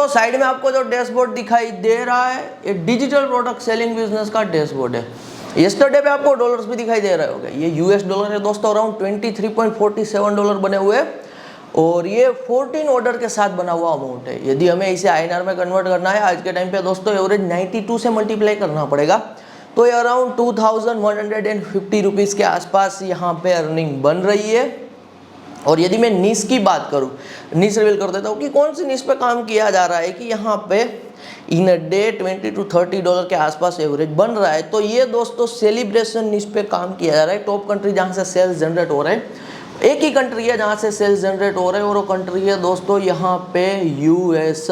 दोस्तों साइड में आपको जो डैशबोर्ड दिखाई दे रहा है ये डिजिटल प्रोडक्ट सेलिंग बिजनेस का डैशबोर्ड है। यस्टरडे पे आपको डॉलर्स भी दिखाई दे रहे होंगे, ये यूएस डॉलर है दोस्तों, अराउंड $23.47 बने हुए और ये 14 ऑर्डर के साथ बना हुआ अमाउंट है। यदि हमें इसे आईएनआर में कन्वर्ट करना है आज के टाइम पे दोस्तों एवरेज 92 से मल्टीप्लाई करना पड़ेगा, तो ये अराउंड 2150 रुपीज़ के आसपास यहाँ पे अर्निंग बन रही है। और यदि मैं नीश की बात करूँ, नीश रिवील कर देता हूँ कि कौन सी नीश पे काम किया जा रहा है कि यहाँ पे इन अ डे $20 to $30 के आसपास एवरेज बन रहा है। तो ये दोस्तों सेलिब्रेशन नीश पे काम किया जा रहा है। टॉप कंट्री जहाँ से सेल्स जनरेट हो रहे हैं, एक ही कंट्री है जहाँ से सेल्स जनरेट हो रहे हैं और वो कंट्री है दोस्तों यहाँ पे यूएस।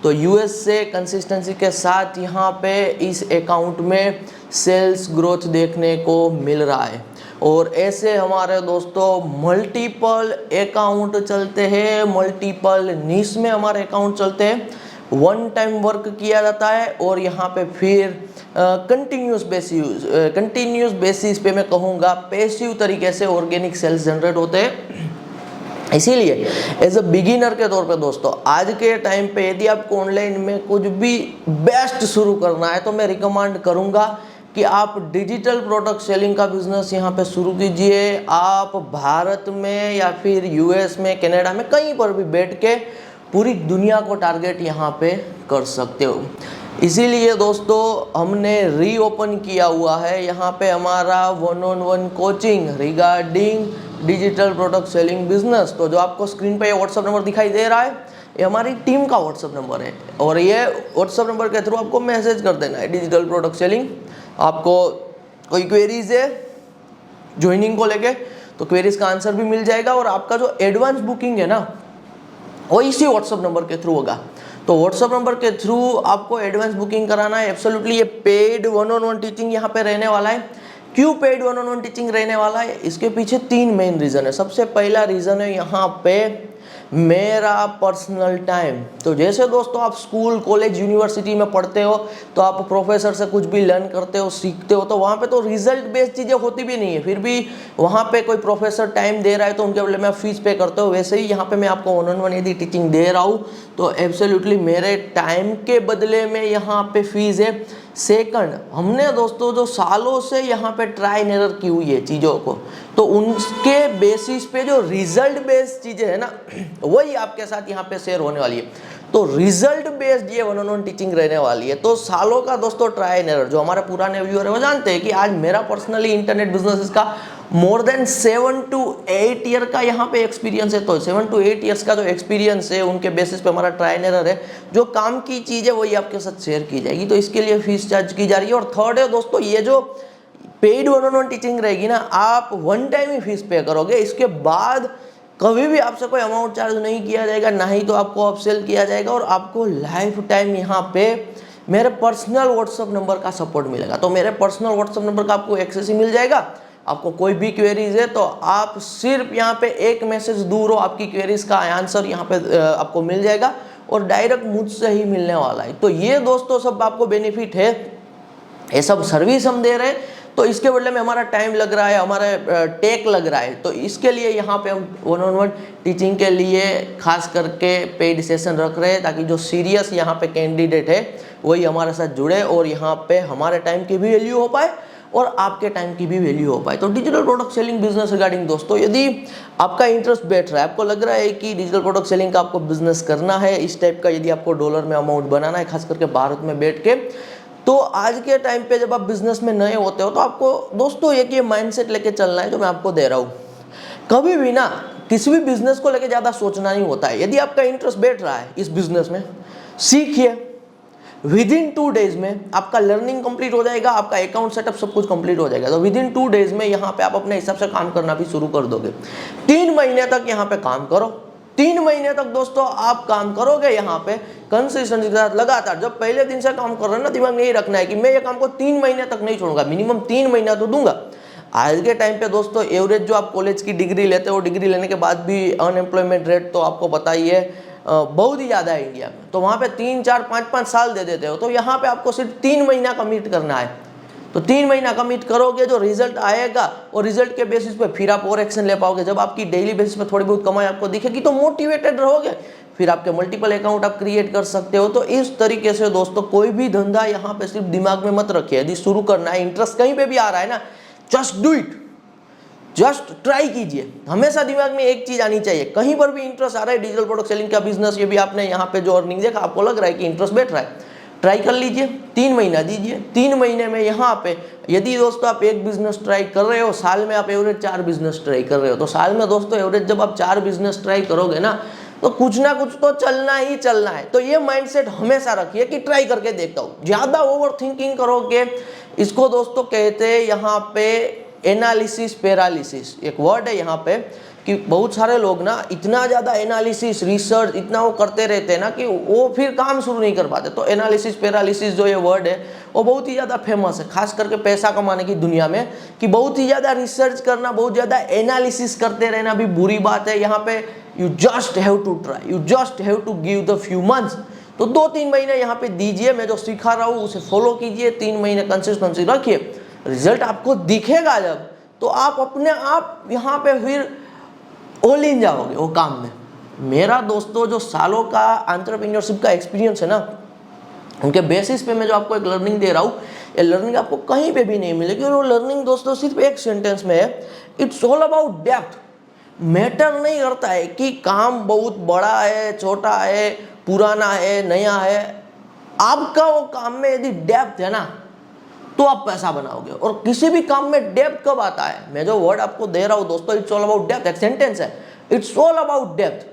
तो यूएस से कंसिस्टेंसी के साथ यहाँ पे इस अकाउंट में सेल्स ग्रोथ देखने को मिल रहा है और ऐसे हमारे दोस्तों मल्टीपल अकाउंट चलते हैं, मल्टीपल नीश में हमारे अकाउंट चलते हैं। वन टाइम वर्क किया जाता है और यहाँ पे फिर कंटिन्यूस बेसिस पे मैं कहूँगा पैसिव तरीके से ऑर्गेनिक सेल्स जनरेट होते हैं। इसीलिए एज अ बिगिनर के तौर पे दोस्तों आज के टाइम पे यदि आपको ऑनलाइन में कुछ भी बेस्ट शुरू करना है तो मैं रिकमेंड करूँगा कि आप डिजिटल प्रोडक्ट सेलिंग का बिजनेस यहाँ पे शुरू कीजिए। आप भारत में या फिर यूएस में, कनाडा में, कहीं पर भी बैठ के पूरी दुनिया को टारगेट यहाँ पे कर सकते हो। इसीलिए दोस्तों हमने रीओपन किया हुआ है यहाँ पे हमारा 1-on-1 coaching regarding digital product selling business. तो जो आपको स्क्रीन पे ये व्हाट्सअप नंबर दिखाई दे रहा है ये हमारी टीम का व्हाट्सअप नंबर है और ये व्हाट्सअप नंबर के थ्रू आपको मैसेज कर देना है डिजिटल प्रोडक्ट सेलिंग। आपको कोई क्वेरीज है ज्वाइनिंग को लेके तो क्वेरीज का आंसर भी मिल जाएगा और आपका जो एडवांस बुकिंग है ना वो इसी व्हाट्सअप नंबर के थ्रू होगा। तो व्हाट्सअप नंबर के थ्रू आपको एडवांस बुकिंग कराना है। एब्सोल्युटली ये पेड 1-on-1 टीचिंग यहाँ पे रहने वाला है। क्यों पेड 1-on-1 टीचिंग रहने वाला है, इसके पीछे 3 मेन रीज़न है। सबसे पहला रीज़न है यहाँ पे मेरा पर्सनल टाइम। तो जैसे दोस्तों आप स्कूल, कॉलेज, यूनिवर्सिटी में पढ़ते हो तो आप प्रोफेसर से कुछ भी लर्न करते हो, सीखते हो, तो वहाँ पे तो रिजल्ट बेस्ड चीज़ें होती भी नहीं है, फिर भी वहाँ पे कोई प्रोफेसर टाइम दे रहा है तो उनके बदले में आप फीस पे करते हो। वैसे ही यहाँ पे मैं आपको 1-on-1 यदि टीचिंग दे रहा हूँ तो एब्सोल्युटली मेरे टाइम के बदले में यहाँ पे फीस है। सेकंड, हमने दोस्तों जो सालों से यहाँ पे ट्राई एंड एरर की हुई है चीज़ों को, तो उनके बेसिस पे जो रिजल्ट बेस्ड चीज़ें है ना वही आपके साथ यहाँ पे शेयर होने वाली है। तो रिजल्ट बेस्ड ये 1-on-1 टीचिंग रहने वाली है। तो सालों का दोस्तों ट्राई एंड एरर, जो हमारे पुराने व्यूअर है वो जानते हैं कि आज मेरा पर्सनली इंटरनेट बिजनेस का मोर देन 7 to 8 ईयर का यहाँ पे एक्सपीरियंस है। तो 7 to 8 ईयर्स का जो एक्सपीरियंस है उनके बेसिस पे हमारा ट्राई एंड एरर है। जो काम की चीज़ है वही आपके साथ शेयर की जाएगी, तो इसके लिए फीस चार्ज की जा रही है। और थर्ड है दोस्तों, ये जो पेड 1-on-1 टीचिंग रहेगी ना, आप वन टाइम ही फीस पे करोगे, इसके बाद कभी भी आपसे कोई अमाउंट चार्ज नहीं किया जाएगा, ना ही तो आपको अपसेल किया जाएगा और आपको लाइफ टाइम यहाँ पे मेरे पर्सनल व्हाट्सअप नंबर का सपोर्ट मिलेगा। तो मेरे पर्सनल व्हाट्सअप नंबर का आपको एक्सेस ही मिल जाएगा। आपको कोई भी क्वेरीज है तो आप सिर्फ यहाँ पे एक मैसेज दूर हो, आपकी क्वेरीज का आंसर यहाँ पे आपको मिल जाएगा और डायरेक्ट मुझसे ही मिलने वाला है। तो ये दोस्तों सब आपको बेनिफिट है, ये सब सर्विस हम दे रहे हैं, तो इसके बदले में हमारा टाइम लग रहा है, हमारा टेक लग रहा है। तो इसके लिए यहाँ पे हम 1-on-1 टीचिंग के लिए खास करके पेड सेशन रख रहे हैं ताकि जो सीरियस यहाँ पे कैंडिडेट है वही हमारे साथ जुड़े और यहाँ पे हमारे टाइम की भी वैल्यू हो पाए और आपके टाइम की भी वैल्यू हो पाए। तो digital product selling business regarding दोस्तों यदि आपका इंटरेस्ट बैठ रहा है, आपको लग रहा है कि डिजिटल प्रोडक्ट सेलिंग का आपको बिजनेस करना है, इस टाइप का यदि आपको डॉलर में अमाउंट बनाना है खास करके भारत में बैठ के, तो आज के टाइम पे जब आप बिजनेस में नए होते हो तो आपको दोस्तों एक ये माइंडसेट लेके चलना है जो मैं आपको दे रहा हूँ। कभी भी ना किसी भी बिजनेस को लेके ज़्यादा सोचना नहीं होता है। यदि आपका इंटरेस्ट बैठ रहा है इस बिजनेस में, सीखिए, विदिन 2 डेज में आपका लर्निंग कंप्लीट हो जाएगा, आपका अकाउंट सेटअप सब कुछ कंप्लीट हो जाएगा। तो विदिन 2 डेज में यहाँ पे आप अपने हिसाब से काम करना भी शुरू कर दोगे। 3 महीने तक यहाँ पे काम करो, 3 महीने तक दोस्तों आप काम करोगे यहाँ पे कंसिस्टेंसी के साथ लगातार। जब पहले दिन से काम कर रहे हैं ना, दिमाग में यही रखना है कि मैं ये काम को 3 महीने तक नहीं छोड़ूंगा, मिनिमम 3 महीना तो दूंगा। आज के टाइम पे दोस्तों एवरेज जो आप कॉलेज की डिग्री लेते हो, डिग्री लेने के बाद भी अनएम्प्लॉयमेंट रेट तो आपको पता ही है बहुत ही ज़्यादा है इंडिया में। तो वहाँ पे 3, 4, 5 साल दे देते हो, तो यहाँ पे आपको सिर्फ 3 महीना कमिट करना है। तो 3 महीना कमिट करोगे, जो रिजल्ट आएगा और रिजल्ट के बेसिस पे फिर आप और एक्शन ले पाओगे। जब आपकी डेली बेसिस पे थोड़ी बहुत कमाई आपको दिखेगी तो मोटिवेटेड रहोगे, फिर आपके मल्टीपल अकाउंट आप क्रिएट कर सकते हो। तो इस तरीके से दोस्तों कोई भी धंधा यहाँ पे सिर्फ दिमाग में मत रखिए, यदि शुरू करना है, इंटरेस्ट कहीं पे भी आ रहा है ना, just do it, just try कीजिए। हमेशा दिमाग में एक चीज आनी चाहिए, कहीं पर भी इंटरेस्ट आ रहा है, डिजिटल प्रोडक्ट सेलिंग का बिजनेस, ये भी आपने यहाँ पे जो अर्निंग देखा, आपको लग रहा है कि इंटरेस्ट बैठ रहा है, ट्राई कर लीजिए, 3 महीना दीजिए। 3 महीने में यहाँ पे यदि दोस्तों आप एक बिजनेस ट्राई कर रहे हो, साल में आप एवरेज 4 बिजनेस ट्राई कर रहे हो, तो साल में दोस्तों एवरेज जब आप 4 बिजनेस ट्राई करोगे ना, तो कुछ ना कुछ तो चलना ही चलना है। तो ये माइंडसेट हमेशा रखिए कि ट्राई करके देखता हूँ। ज्यादा ओवर थिंकिंग करोगे, इसको दोस्तों कहते हैं यहाँ पे एनालिसिस पैरालिसिस, एक वर्ड है यहाँ पे, कि बहुत सारे लोग ना इतना ज़्यादा एनालिसिस रिसर्च इतना वो करते रहते हैं ना कि वो फिर काम शुरू नहीं कर पाते। तो एनालिसिस पैरालिसिस जो ये वर्ड है वो बहुत ही ज़्यादा फेमस है, खास करके पैसा कमाने की दुनिया में, कि बहुत ही ज़्यादा रिसर्च करना, बहुत ज़्यादा एनालिसिस करते रहना भी बुरी बात है। यहाँ पे you just have to try, you just have to give the few months. तो 2-3 महीने यहाँ पे दीजिए, मैं जो सिखा रहा हूँ उसे फॉलो कीजिए, 3 महीने कंसिस्टेंसी रखिए, रिजल्ट आपको दिखेगा जब, तो आप अपने आप यहाँ पे फिर ऑल इन जाओगे वो काम में। मेरा दोस्तों जो सालों का एंटरप्रेन्योरशिप का एक्सपीरियंस है ना, उनके बेसिस पे मैं जो आपको एक लर्निंग दे रहा हूँ, ये लर्निंग आपको कहीं पे भी नहीं मिलेगी। और वो लर्निंग दोस्तों सिर्फ एक सेंटेंस में है, it's all about depth. Matter नहीं करता है कि काम बहुत बड़ा है, छोटा है, पुराना है, नया है, आपका वो काम में यदि डेप्थ है ना, तो आप पैसा बनाओगे। और किसी भी काम में डेप्थ कब आता है, मैं जो वर्ड आपको दे रहा हूं दोस्तों, इट्स ऑल अबाउट डेप्थ, एक सेंटेंस है, इट्स ऑल अबाउट डेप्थ।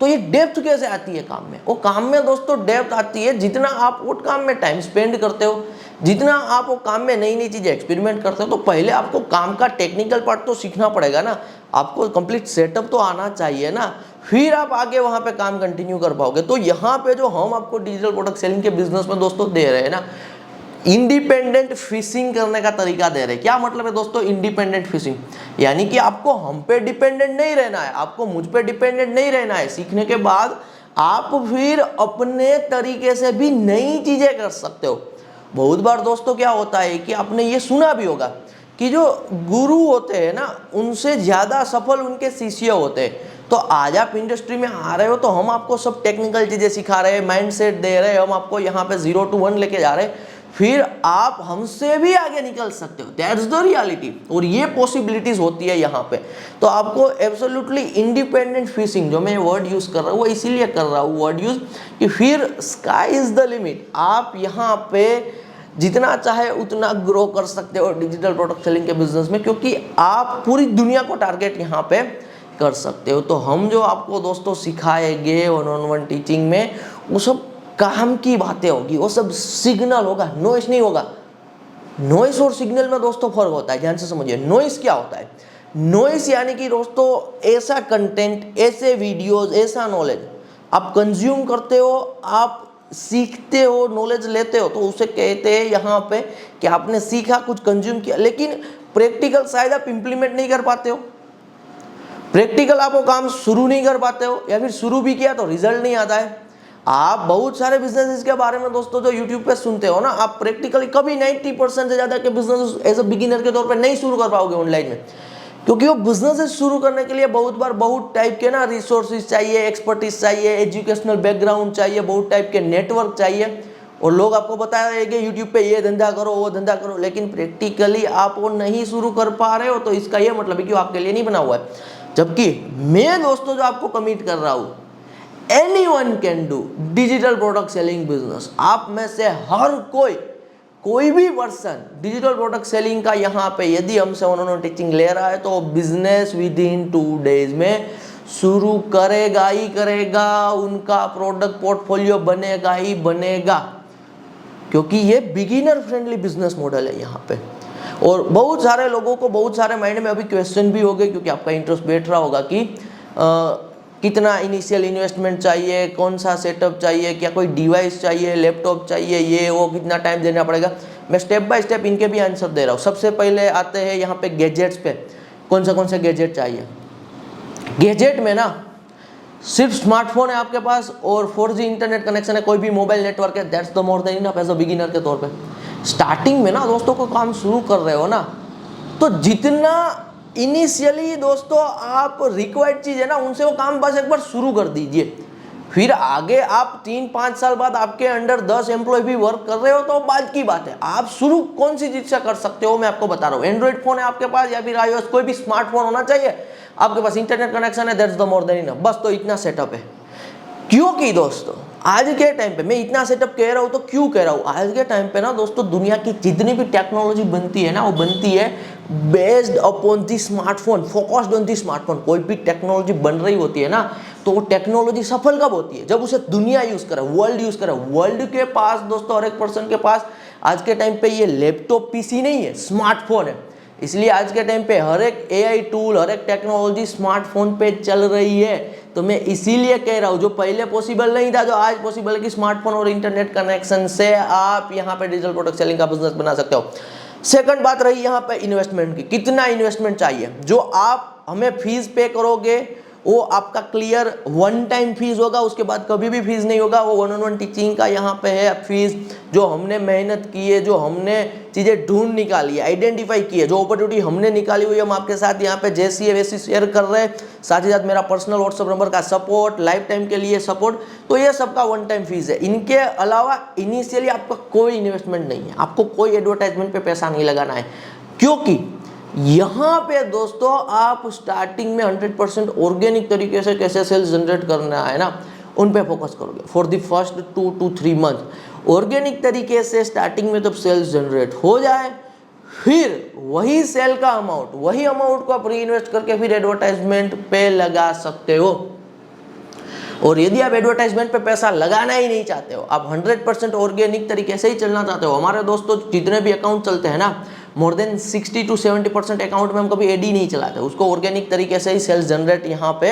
तो ये डेप्थ कैसे आती है काम में? वो काम में दोस्तों डेप्थ आती है जितना आप उस काम में टाइम स्पेंड करते हो, जितना आप वो काम में नई नई चीजें एक्सपेरिमेंट करते हो। तो पहले आपको काम का टेक्निकल पार्ट तो सीखना पड़ेगा ना, आपको कंप्लीट सेटअप तो आना चाहिए ना, फिर आप आगे वहां पे काम कंटिन्यू कर पाओगे। तो यहाँ पे जो हम आपको डिजिटल प्रोडक्ट सेलिंग के बिजनेस में दोस्तों दे रहे हैं ना, इंडिपेंडेंट फिशिंग करने का तरीका दे रहे हैं। क्या मतलब है दोस्तों इंडिपेंडेंट फिशिंग? यानी कि आपको हम पे डिपेंडेंट नहीं रहना है, आपको मुझ पे डिपेंडेंट नहीं रहना है। सीखने के बाद आप फिर अपने तरीके से भी नई चीजें कर सकते हो। बहुत बार दोस्तों क्या होता है कि आपने ये सुना भी होगा कि जो गुरु होते हैं ना, उनसे ज्यादा सफल उनके शिष्य होते हैं। तो आज आप इंडस्ट्री में आ रहे हो तो हम आपको सब टेक्निकल चीजें सिखा रहे हैं, माइंडसेट दे रहे हैं, हम आपको यहाँ पे 0 to 1 लेके जा रहे हैं, फिर आप हमसे भी आगे निकल सकते हो। दैट्स द रियलिटी, और ये पॉसिबिलिटीज होती है यहाँ पे। तो आपको एब्सोल्युटली इंडिपेंडेंट फिशिंग, जो मैं वर्ड यूज कर रहा हूँ वो इसीलिए कर रहा हूँ वर्ड यूज, कि फिर स्काई इज द लिमिट। आप यहाँ पे जितना चाहे उतना ग्रो कर सकते हो डिजिटल प्रोडक्ट सेलिंग के बिजनेस में, क्योंकि आप पूरी दुनिया को टारगेट यहाँ पे कर सकते हो। तो हम जो आपको दोस्तों सिखाएंगे 1-on-1 टीचिंग में, वो सब काम की बातें होगी, वो सब सिग्नल होगा, नॉइस नहीं होगा। नॉइस और सिग्नल में दोस्तों फर्क होता है, ध्यान से समझिए। नॉइस क्या होता है? नॉइस यानी कि दोस्तों ऐसा कंटेंट, ऐसे वीडियोस, ऐसा नॉलेज आप कंज्यूम करते हो, आप सीखते हो, नॉलेज लेते हो, तो उसे कहते हैं यहाँ पे कि आपने सीखा, कुछ कंज्यूम किया, लेकिन प्रैक्टिकल शायद आप इंप्लीमेंट नहीं कर पाते हो, प्रैक्टिकल आप वो काम शुरू नहीं कर पाते हो, या फिर शुरू भी किया तो रिजल्ट नहीं आता है। आप बहुत सारे बिजनेसेस के बारे में दोस्तों जो YouTube पे सुनते हो ना, आप प्रैक्टिकली कभी 90% से ज्यादा के बिजनेस एज अ बिगिनर के तौर पे नहीं शुरू कर पाओगे ऑनलाइन में, क्योंकि वो बिजनेसेस शुरू करने के लिए बहुत बार बहुत टाइप के ना रिसोर्सेज चाहिए, एक्सपर्टीज चाहिए, एजुकेशनल बैकग्राउंड चाहिए, बहुत टाइप के नेटवर्क चाहिए, और लोग आपको बता रहे हैं कि यूट्यूब पे ये धंधा करो, वो धंधा करो, लेकिन प्रैक्टिकली आप वो नहीं शुरू कर पा रहे हो, तो इसका ये मतलब है कि वो आपके लिए नहीं बना हुआ है। जबकि मैं दोस्तों जो आपको कमिट कर रहा हूँ, anyone can do digital product selling business. आप में से हर कोई भी पर्सन डिजिटल प्रोडक्ट सेलिंग का यहाँ पे यदि हमसे उन्होंने टीचिंग ले रहा है, तो बिजनेस विद इन 2 days में शुरू करेगा ही करेगा, उनका प्रोडक्ट पोर्टफोलियो बनेगा ही बनेगा, क्योंकि ये बिगिनर फ्रेंडली बिजनेस मॉडल है यहाँ पे। और बहुत सारे लोगों को, बहुत सारे माइंड में अभी क्वेश्चन भी हो गए, क्योंकि आपका इंटरेस्ट बैठ रहा होगा कि कितना इनिशियल इन्वेस्टमेंट चाहिए, कौन सा सेटअप चाहिए, क्या कोई डिवाइस चाहिए, लैपटॉप चाहिए, ये वो कितना टाइम देना पड़ेगा। मैं स्टेप बाय स्टेप इनके भी आंसर दे रहा हूँ। सबसे पहले आते हैं यहाँ पे गैजेट्स पे, कौन से गैजेट चाहिए। गैजेट में ना सिर्फ स्मार्टफोन है आपके पास और 4G इंटरनेट कनेक्शन है, कोई भी मोबाइल नेटवर्क है, that's the more than enough as a beginner के तौर पे। स्टार्टिंग में ना दोस्तों को काम शुरू कर रहे हो ना, तो जितना इनिशियली दोस्तों आप रिक्वायर्ड चीज है ना, उनसे वो काम बस एक बार शुरू कर दीजिए। फिर आगे आप 3-5 साल बाद आपके अंडर 10 एम्प्लॉय भी वर्क कर रहे हो तो बात की बात है। आप शुरू कौन सी चीज से कर सकते हो मैं आपको बता रहा हूँ। एंड्रॉइड फोन है आपके पास या फिर iOS, कोई भी स्मार्टफोन होना चाहिए, आपके पास इंटरनेट कनेक्शन है, that's the more than enough, बस तो इतना सेटअप है। क्योंकि दोस्तों आज के टाइम पे मैं इतना सेटअप कह रहा हूँ तो क्यों कह रहा हूँ, आज के टाइम पे ना दोस्तों दुनिया की जितनी भी टेक्नोलॉजी बनती है ना वो बनती है based upon the smartphone, focused on the smartphone. कोई भी टेक्नोलॉजी बन रही होती है ना तो वो टेक्नोलॉजी सफल कब होती है, जब उसे दुनिया यूज करे, वर्ल्ड यूज करे। वर्ल्ड के पास दोस्तों हर एक पर्सन के पास आज के टाइम पे ये लैपटॉप पीसी नहीं है, स्मार्टफोन है। इसलिए आज के टाइम पे हर एक एआई टूल, हर एक टेक्नोलॉजी स्मार्टफोन पे चल रही है। तो मैं इसीलिए कह रहा हूँ जो पहले पॉसिबल नहीं था, जो आज पॉसिबल है कि स्मार्टफोन और इंटरनेट कनेक्शन से आप यहाँ पे डिजिटल प्रोडक्ट सेलिंग का बिजनेस बना सकते हो। सेकंड बात रही यहाँ पे इन्वेस्टमेंट की, कितना इन्वेस्टमेंट चाहिए। जो आप हमें फीस पे करोगे वो आपका क्लियर वन टाइम फीस होगा, उसके बाद कभी भी फीस नहीं होगा। वो 1-on-1 टीचिंग का यहाँ पे है फीस, जो हमने मेहनत की है, जो हमने चीज़ें ढूंढ निकाली है, आइडेंटिफाई की है, जो अपॉर्चुनिटी हमने निकाली हुई है, हम आपके साथ यहाँ पे जैसी है वैसी शेयर कर रहे हैं। साथ ही साथ मेरा पर्सनल व्हाट्सअप नंबर का सपोर्ट, लाइफ टाइम के लिए सपोर्ट, तो ये सबका वन टाइम फीस है। इनके अलावा इनिशियली आपका कोई इन्वेस्टमेंट नहीं है, आपको कोई एडवर्टाइजमेंट पे पैसा नहीं लगाना है। क्योंकि यहाँ पे दोस्तों आप स्टार्टिंग में 100% ऑर्गेनिक तरीके से कैसे सेल्स जनरेट करना है ना उन पे फोकस करोगे for the first 2 to 3 month. Organic तरीके से स्टार्टिंग में जब सेल्स जनरेट हो जाए फिर वही सेल का अमाउंट, वही अमाउंट को आप री इन्वेस्ट करके फिर एडवर्टाइजमेंट पे लगा सकते हो। और यदि आप एडवर्टाइजमेंट पे पैसा लगाना ही नहीं चाहते हो, आप 100% ऑर्गेनिक तरीके से ही चलना चाहते हो, हमारे दोस्तों जितने भी अकाउंट चलते हैं ना मोर देन 60 to 70% अकाउंट में हम कभी एडी नहीं चलाते, उसको ऑर्गेनिक तरीके से ही सेल्स जनरेट यहाँ पे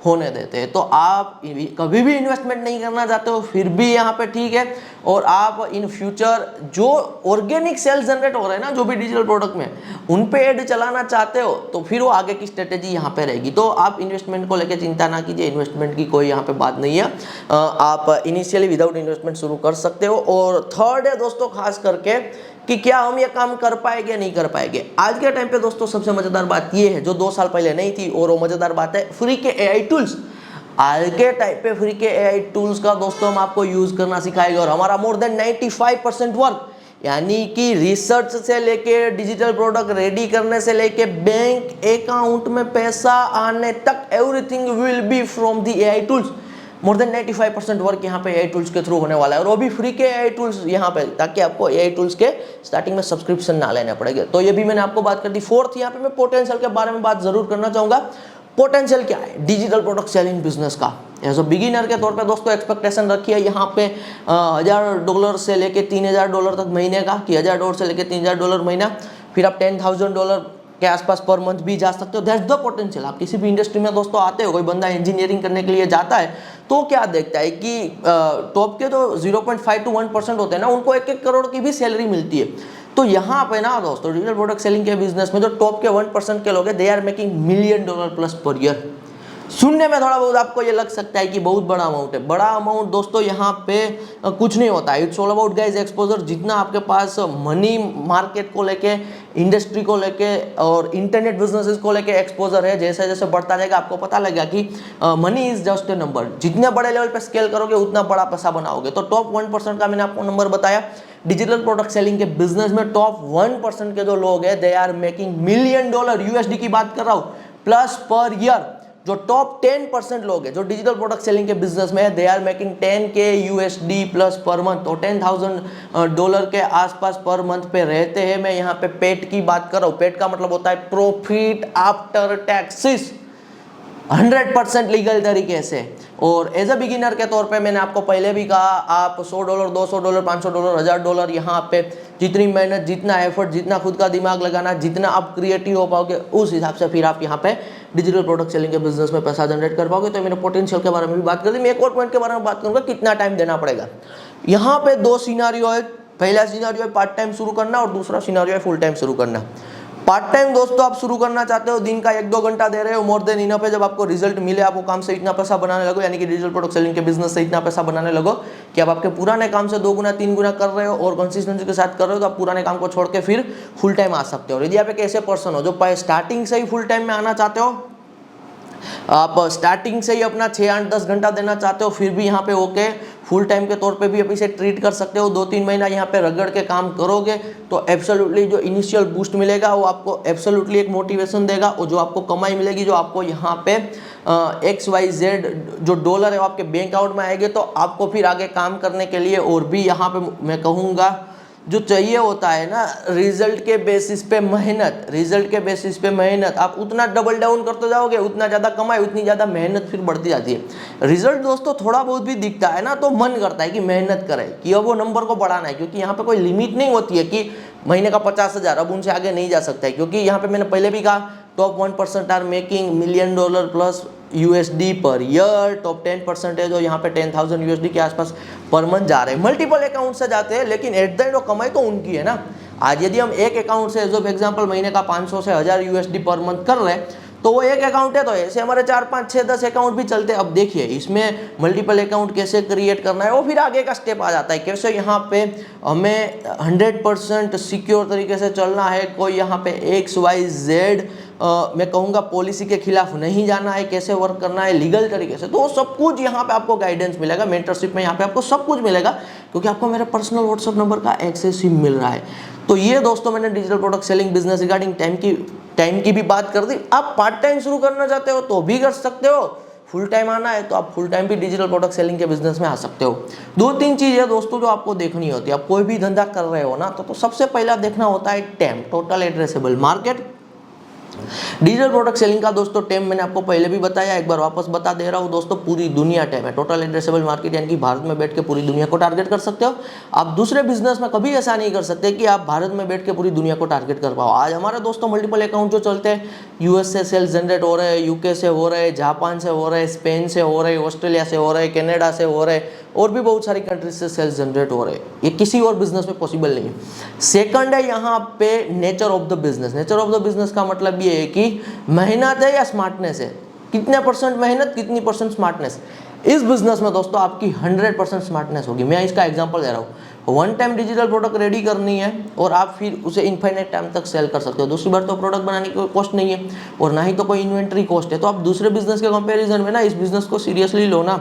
होने देते हैं। तो आप कभी भी इन्वेस्टमेंट नहीं करना चाहते हो फिर भी यहाँ पे ठीक है। और आप इन फ्यूचर जो ऑर्गेनिक सेल्स जनरेट हो रहे हैं ना जो भी डिजिटल प्रोडक्ट में, उन पे एड चलाना चाहते हो तो फिर वो आगे की स्ट्रेटेजी यहाँ पे रहेगी। तो आप इन्वेस्टमेंट को लेकर चिंता ना कीजिए, इन्वेस्टमेंट की कोई यहाँ पे बात नहीं है। आप इनिशियली विदाउट इन्वेस्टमेंट शुरू कर सकते हो। और थर्ड है दोस्तों खास करके कि क्या हम ये काम कर पाएंगे नहीं कर पाएंगे। आज के टाइम पे दोस्तों सबसे मजेदार बात ये है जो 2 साल पहले नहीं थी, और वो मजेदार बात है फ्री के एआई टूल्स। आज के टाइम पे फ्री के एआई टूल्स का दोस्तों हम आपको यूज करना सिखाएंगे। और हमारा मोर देन 95% वर्क, यानी कि रिसर्च से लेके डिजिटल प्रोडक्ट रेडी करने से लेके बैंक अकाउंट में पैसा आने तक, everything will be from the AI tools. More than 95% work यहाँ पे एआई टूल्स के थ्रू होने वाला है, और वो भी फ्री के एआई टूल्स यहाँ पे, ताकि आपको एआई टूल्स के स्टार्टिंग में सब्सक्रिप्शन ना लेने पड़ेगा। तो ये भी मैंने आपको बात कर दी। फोर्थ यहाँ पे मैं पोटेंशियल के बारे में बात जरूर करना चाहूंगा। पोटेंशियल क्या है डिजिटल प्रोडक्ट सेलिंग बिजनेस का। एज अ बिगिनर के तौर पे दोस्तों एक्सपेक्टेशन रखिए यहाँ पे $1000 से लेके $3000 तक महीने का, कि $1000 से लेके $3000 महीना, फिर आप $10,000 के आसपास पर मंथ भी जा सकते हो। That's the potential. आप किसी भी इंडस्ट्री में दोस्तों आते हो, कोई बंदा इंजीनियरिंग करने के लिए जाता है तो क्या देखता है कि टॉप के तो 0.5 to 1% होते हैं ना, उनको 1-1 करोड़ की भी सैलरी मिलती है। तो यहाँ पे ना दोस्तों डिजिटल प्रोडक्ट सेलिंग के बिजनेस में जो टॉप के 1% के लोग हैं, they are making $1 million plus per year. सुनने में थोड़ा बहुत आपको ये लग सकता है कि बहुत बड़ा अमाउंट है। बड़ा अमाउंट दोस्तों यहाँ पे कुछ नहीं होता है। It's all about guys exposure. जितना आपके पास मनी मार्केट को लेके, इंडस्ट्री को लेके और इंटरनेट बिजनेसेस को लेके एक्सपोजर है, जैसे जैसे बढ़ता जाएगा आपको पता लगेगा कि money is just a number. जितने बड़े लेवल पे स्केल करोगे उतना बड़ा पैसा बनाओगे। तो टॉप 1% का मैंने आपको नंबर बताया। डिजिटल प्रोडक्ट सेलिंग के बिजनेस में टॉप 1% के जो लोग हैं, they are making $1 million USD की बात कर रहा हूँ प्लस पर ईयर। जो टॉप 10% लोग हैं जो डिजिटल प्रोडक्ट सेलिंग के बिजनेस में है, they are making $10K USD plus per month. तो $10,000 के आसपास पर मंथ पे रहते हैं। मैं यहाँ पे पेट की बात कर रहा हूँ। पेट का मतलब होता है प्रॉफिट आफ्टर टैक्सेस, 100% लीगल तरीके से। और एज अ बिगिनर के तौर पे मैंने आपको पहले भी कहा, आप $100, $200, $500, $1000 यहाँ पे जितनी मेहनत, जितना एफर्ट, जितना खुद का दिमाग लगाना, जितना आप क्रिएटिव हो पाओगे, उस हिसाब से फिर आप यहाँ पे डिजिटल प्रोडक्ट सेलिंग के बिजनेस में पैसा जनरेट कर पाओगे। तो मैंने पोटेंशियल के बारे में भी बात कर दी। मैं एक और पॉइंट के बारे में बात करूँगा, कितना टाइम देना पड़ेगा। यहाँ पे 2 सिनारियो है। पहला सिनारियो है पार्ट टाइम शुरू करना, और दूसरा सिनारियो है फुल टाइम शुरू करना। पार्ट टाइम दोस्तों आप शुरू करना चाहते हो, दिन का 1-2 घंटा दे रहे हो, मोर देन इनफ है। जब आपको रिजल्ट मिले, आपको काम से इतना पैसा बनाने लगो, यानी कि डिजिटल प्रोडक्ट सेलिंग के बिजनेस से इतना पैसा बनाने लगो कि आप आपके पुराने काम से 2 गुना 3 गुना कर रहे हो और कंसिस्टेंसी के साथ कर रहे हो, तो आप पुराने काम को छोड़ के फिर फुल टाइम आ सकते हो। यदि आप एक ऐसे पर्सन हो जो स्टार्टिंग से ही फुल टाइम में आना चाहते हो, आप स्टार्टिंग से ही अपना 6-8-10 घंटा देना चाहते हो फिर भी यहाँ पे ओके, फुल टाइम के तौर पे भी आप इसे ट्रीट कर सकते हो। 2-3 महीना यहाँ पे रगड़ के काम करोगे तो एब्सोल्युटली जो इनिशियल बूस्ट मिलेगा वो आपको एब्सोल्युटली एक मोटिवेशन देगा, और जो आपको कमाई मिलेगी, जो आपको यहाँ पे XYZ जो डॉलर है वो आपके बैंक अकाउंट में आएंगे, तो आपको फिर आगे काम करने के लिए और भी यहाँ पे मैं कहूँगा जो चाहिए होता है ना, रिजल्ट के बेसिस पे मेहनत, रिजल्ट के बेसिस पे मेहनत। आप उतना डबल डाउन करते जाओगे, उतना ज़्यादा कमाई, उतनी ज़्यादा मेहनत फिर बढ़ती जाती है। रिजल्ट दोस्तों थोड़ा बहुत भी दिखता है ना तो मन करता है कि मेहनत करें, कि अब वो नंबर को बढ़ाना है, क्योंकि यहाँ पे कोई लिमिट नहीं होती है कि महीने का 50,000, अब उनसे आगे नहीं जा सकता है। क्योंकि यहाँ पे मैंने पहले भी कहा top 1% are making $1 million plus USD per year, top 10% है जो यहाँ पे 10,000 USD के आसपास पर मंथ जा रहे हैं। मल्टीपल अकाउंट से जाते हैं, लेकिन एट द एंड कमाई तो उनकी है ना। आज यदि हम एक अकाउंट से एज ऑफ एग्जाम्पल महीने का 500 से 1000 USD पर मंथ कर रहे हैं तो वो एक अकाउंट है, तो ऐसे हमारे 4, 5, 6, 10 अकाउंट भी चलते हैं। अब देखिए इसमें मल्टीपल अकाउंट कैसे क्रिएट करना है, वो फिर आगे का स्टेप आ जाता है। कैसे यहाँ पे हमें 100% सिक्योर तरीके से चलना है, कोई यहाँ पे XYZ मैं कहूँगा पॉलिसी के खिलाफ नहीं जाना है, कैसे वर्क करना है लीगल तरीके से, तो सब कुछ यहाँ पे आपको गाइडेंस मिलेगा। मेंटरशिप में यहाँ पे आपको सब कुछ मिलेगा, क्योंकि आपको मेरे पर्सनल व्हाट्सएप नंबर का एक्सेस ही मिल रहा है। तो ये दोस्तों मैंने digital product selling business regarding time की भी बात कर दी। आप पार्ट टाइम शुरू करना चाहते हो तो भी कर सकते हो, फुल टाइम आना है तो आप फुल टाइम भी डिजिटल प्रोडक्ट सेलिंग के बिजनेस में आ सकते हो। 2-3 चीजें दोस्तों जो आपको देखनी होती है, आप कोई भी धंधा कर रहे हो ना तो सबसे पहला देखना होता है TAM, total addressable market. Digital product selling का दोस्तों टेम मैंने आपको पहले भी बताया, एक बार वापस बता दे रहा हूँ दोस्तों, पूरी दुनिया टेम है। टोटल एड्रेसेबल मार्केट यानी कि भारत में बैठ के पूरी दुनिया को टारगेट कर सकते हो। आप दूसरे बिजनेस में कभी ऐसा नहीं कर सकते कि आप भारत में बैठ के पूरी दुनिया को टारगेट कर पाओ। आज हमारे दोस्तों मल्टीपल अकाउंट जो चलते हैं, US से सेल्स जनरेट हो रहे हैं, UK से हो रहे हैं, जापान से हो रहे हैं, स्पेन से हो रहे हैं, ऑस्ट्रेलिया से हो रहे हैं, कनाडा से हो रहे हैं, और भी बहुत सारी कंट्रीज से सेल्स जनरेट हो रहे हैं। ये किसी और बिजनेस में पॉसिबल नहीं है। सेकंड है यहाँ पे nature of the business. Nature of the business का मतलब ये है कि मेहनत है या स्मार्टनेस है, कितने % मेहनत, कितनी % स्मार्टनेस। इस बिजनेस में दोस्तों आपकी 100% स्मार्टनेस होगी। मैं इसका एग्जांपल दे रहा हूँ, one time digital product ready करनी है और आप फिर उसे इनफाइनाइट टाइम तक सेल कर सकते हो। दूसरी बार तो प्रोडक्ट बनाने की कोई कॉस्ट नहीं है और ना ही तो कोई इन्वेंट्री कॉस्ट है। तो आप दूसरे बिजनेस के कंपैरिजन में ना इस बिजनेस को सीरियसली लो ना,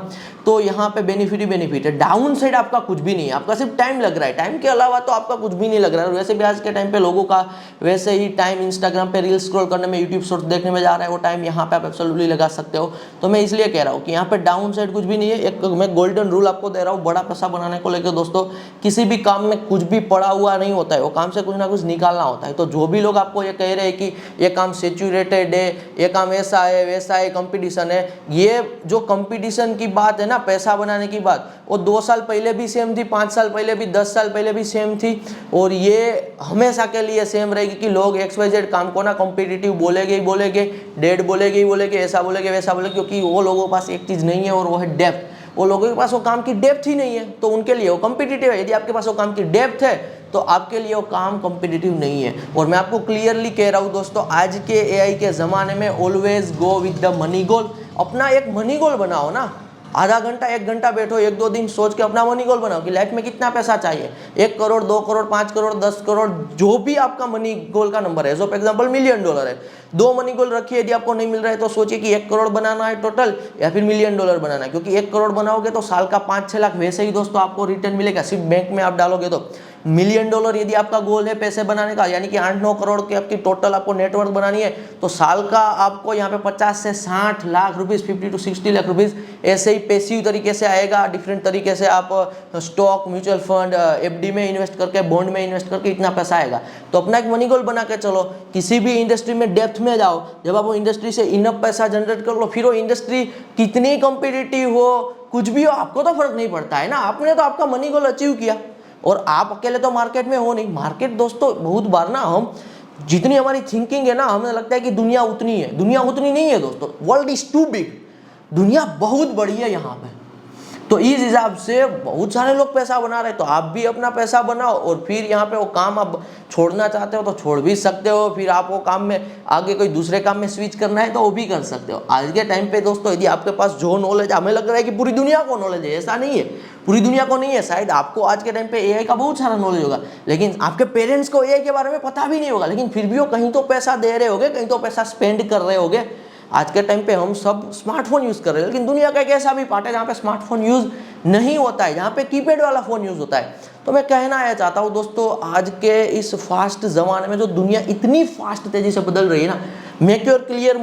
तो यहाँ पे बेनिफिट ही बेनिफिट है। डाउन साइड आपका कुछ भी नहीं है, आपका सिर्फ टाइम लग रहा है, टाइम के अलावा तो आपका कुछ भी नहीं लग रहा है। वैसे भी आज के टाइम पे लोगों का वैसे ही टाइम इंस्टाग्राम पे रील स्क्रॉल करने में, यूट्यूब शॉर्ट्स देखने में जा रहा है, वो टाइम यहाँ पे आप एब्सोल्युटली लगा सकते हो। तो मैं इसलिए कह रहा हूँ कि यहाँ पे डाउन साइड कुछ भी नहीं है। एक मैं गोल्डन रूल आपको दे रहा हूँ, बड़ा पैसा बनाने को लेकर दोस्तों, किसी भी काम में कुछ भी पड़ा हुआ नहीं होता है, वो काम से कुछ ना कुछ निकालना होता है। तो जो भी लोग आपको ये कह रहे हैं कि ये काम सैचुरेटेड है, ये काम ऐसा है वैसा है, कंपटीशन है, ये जो कंपटीशन की बात है ना, पैसा बनाने की बात, वो 2 साल पहले भी सेम थी, 5 साल पहले भी, 10 साल पहले भी सेम थी, और ये हमेशा के लिए सेम रहेगी कि लोग XYZ काम को ना कॉम्पिटिटिव बोलेंगे ही बोलेंगे, डेड बोलेंगे ही बोलेंगे, ऐसा बोलेंगे वैसा बोलेंगे, क्योंकि वो लोगों के पास एक चीज़ नहीं है और वो है डेप्थ। वो लोगों के पास वो काम की डेप्थ ही नहीं है, तो उनके लिए वो कॉम्पिटिटिव है। यदि आपके पास वो काम की डेप्थ है तो आपके लिए वो काम कॉम्पिटिटिव नहीं है। और मैं आपको क्लियरली कह रहा हूँ दोस्तों, आज के AI के ज़माने में always go with the money goal. अपना एक मनी गोल बनाओ ना, आधा घंटा 1 घंटा बैठो, 1-2 दिन सोच के अपना मनी गोल बनाओ कि लाइफ में कितना पैसा चाहिए। 1 करोड़, 2 करोड़, 5 करोड़, 10 करोड़, जो भी आपका मनी गोल का नंबर है। एज ऑफ एग्जाम्पल $1 million है, 2 मनी गोल रखिए। यदि आपको नहीं मिल रहा है तो सोचिए कि 1 करोड़ बनाना है टोटल या फिर $1 million बनाना है, क्योंकि 1 करोड़ बनाओगे तो साल का 5-6 लाख वैसे ही दोस्तों आपको रिटर्न मिलेगा, सिर्फ बैंक में आप डालोगे तो। $1 million यदि आपका गोल है पैसे बनाने का, यानी कि 8-9 करोड़ की आपकी टोटल आपको नेटवर्क बनानी है, तो साल का आपको यहाँ पे 50 से 60 lakh rupees, 50 to 60 lakh rupees ऐसे ही पैसिव तरीके से आएगा। डिफरेंट तरीके से आप स्टॉक, म्यूचुअल फंड, FD में इन्वेस्ट करके, बॉन्ड में इन्वेस्ट करके इतना पैसा आएगा। तो अपना एक मनी गोल बना के चलो, किसी भी इंडस्ट्री में डेप्थ में जाओ। जब आप वो इंडस्ट्री से इनफ पैसा जनरेट कर लो, फिर वो इंडस्ट्री कितनी कॉम्पिटिटिव हो, कुछ भी हो, आपको तो फर्क नहीं पड़ता है ना। आपने तो आपका मनी गोल अचीव किया, और आप अकेले तो मार्केट में हो नहीं। मार्केट दोस्तों बहुत बार ना, हम जितनी हमारी थिंकिंग है ना, हमें लगता है कि दुनिया उतनी है, दुनिया उतनी नहीं है दोस्तों। वर्ल्ड इज टू बिग, दुनिया बहुत बड़ी है यहाँ पे। तो इस हिसाब से बहुत सारे लोग पैसा बना रहे हैं, तो आप भी अपना पैसा बनाओ, और फिर यहाँ पे वो काम आप छोड़ना चाहते हो तो छोड़ भी सकते हो। फिर आप वो काम में आगे कोई दूसरे काम में स्विच करना है तो वो भी कर सकते हो। आज के टाइम पे दोस्तों, यदि आपके पास जो नॉलेज, हमें लग रहा है कि पूरी दुनिया को नॉलेज है, ऐसा नहीं है, पूरी दुनिया को नहीं है। शायद आपको आज के टाइम पे AI का बहुत सारा नॉलेज होगा, लेकिन आपके पेरेंट्स को AI के बारे में पता भी नहीं होगा, लेकिन फिर भी वो कहीं तो पैसा दे रहे होगे, कहीं तो पैसा स्पेंड कर रहे होगे। आज के टाइम पे हम सब स्मार्टफोन यूज़ कर रहे हैं, लेकिन दुनिया का एक ऐसा भी पार्ट है जहाँ पे स्मार्टफोन यूज़ नहीं होता है, जहाँ पे कीपैड वाला फ़ोन यूज़ होता है। तो मैं कहना यह चाहता हूँ दोस्तों, आज के इस फास्ट ज़माने में जो दुनिया इतनी फास्ट तेज़ी से बदल रही है ना, मेक योर क्लियर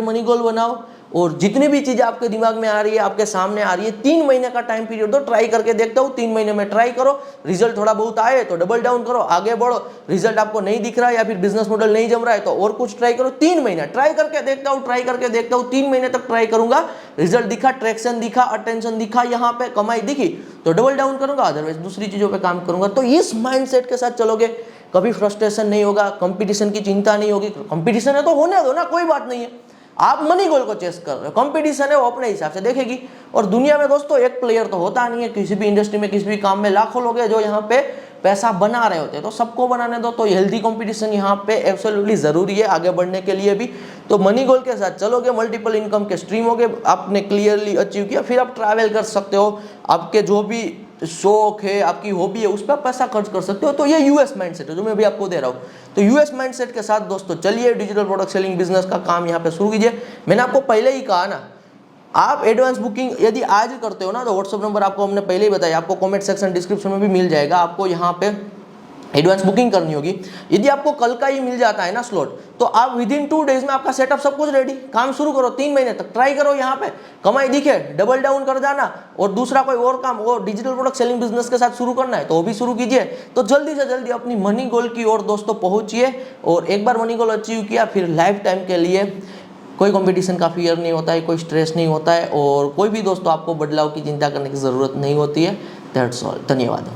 मनी गोल बनाओ, और जितनी भी चीज़ें आपके दिमाग में आ रही है, आपके सामने आ रही है, 3 महीने का टाइम पीरियड दो, ट्राई करके देखता हूँ, 3 महीने में ट्राई करो, रिजल्ट थोड़ा बहुत आए तो डबल डाउन करो, आगे बढ़ो, रिजल्ट आपको नहीं दिख रहा है या फिर बिजनेस मॉडल नहीं जम रहा है तो और कुछ ट्राई करो। 3 महीने ट्राई करके देखता हूँ, 3 महीने तक ट्राई करूंगा, रिजल्ट दिखा, ट्रैक्शन दिखा, अटेंशन दिखा, यहाँ पे कमाई दिखी तो डबल डाउन करूंगा, अदरवाइज दूसरी चीज़ों पर काम करूंगा। तो इस माइंडसेट के साथ चलोगे, कभी फ्रस्ट्रेशन नहीं होगा, कंपटीशन की चिंता नहीं होगी। कंपटीशन है तो होने दो ना, कोई बात नहीं है। आप मनी गोल को चेस कर रहे हो, कंपटीशन है वो अपने हिसाब से देखेगी। और दुनिया में दोस्तों एक प्लेयर तो होता नहीं है, किसी भी इंडस्ट्री में, किसी भी काम में लाखों लोग हैं जो यहाँ पे पैसा बना रहे होते हैं, तो सबको बनाने दो। तो हेल्दी कंपटीशन यहाँ पे एब्सोल्युटली जरूरी है आगे बढ़ने के लिए भी। तो मनी गोल के साथ चलोगे, मल्टीपल इनकम के स्ट्रीम हो गए, आपने क्लियरली अचीव किया, फिर आप ट्रैवल कर सकते हो, आपके जो भी शौक है, आपकी हॉबी है, उस पर पैसा खर्च कर सकते हो। तो ये यूएस माइंडसेट है जो मैं भी आपको दे रहा हूँ। तो यूएस माइंडसेट के साथ दोस्तों चलिए डिजिटल प्रोडक्ट सेलिंग बिजनेस का काम यहाँ पे शुरू कीजिए। मैंने आपको पहले ही कहा ना, आप एडवांस बुकिंग यदि आज करते हो ना, तो व्हाट्सअप नंबर आपको हमने पहले ही बताया, आपको कमेंट सेक्शन डिस्क्रिप्शन में भी मिल जाएगा। आपको यहाँ पे एडवांस बुकिंग करनी होगी। यदि आपको कल का ही मिल जाता है ना स्लॉट, तो आप विदिन 2 डेज में आपका सेटअप सब कुछ रेडी, काम शुरू करो, 3 महीने तक ट्राई करो, यहाँ पे कमाई दिखे डबल डाउन कर जाना। और दूसरा कोई और काम, वो डिजिटल प्रोडक्ट सेलिंग बिजनेस के साथ शुरू करना है तो वो भी शुरू कीजिए। तो जल्दी से जल्दी अपनी मनी गोल की ओर दोस्तों पहुंचिए, और एक बार मनी गोल अचीव किया फिर लाइफ टाइम के लिए कोई कंपटीशन का फियर नहीं होता है, कोई स्ट्रेस नहीं होता है, और कोई भी दोस्तों आपको बदलाव की चिंता करने की ज़रूरत नहीं होती है। दैट्स ऑल, धन्यवाद।